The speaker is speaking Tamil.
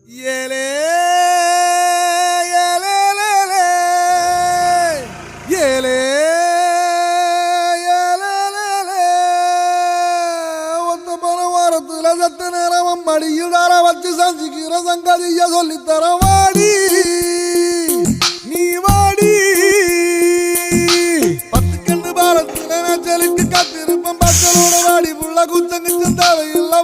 ஏலே ஏலே ஏலே ஒத்த பல வாரத்துல சத்த நேரம் மடியுடார வச்சு சஞ்சிக்கிற சங்கதிய சொல்லித்தர வாடி நீ வாடி பத்து கண்டு பாலத்துல மேச்சலுக்கு கத்திருப்பம் பச்சலோட வாடி புள்ள குச்சங்கு தேவையில்லை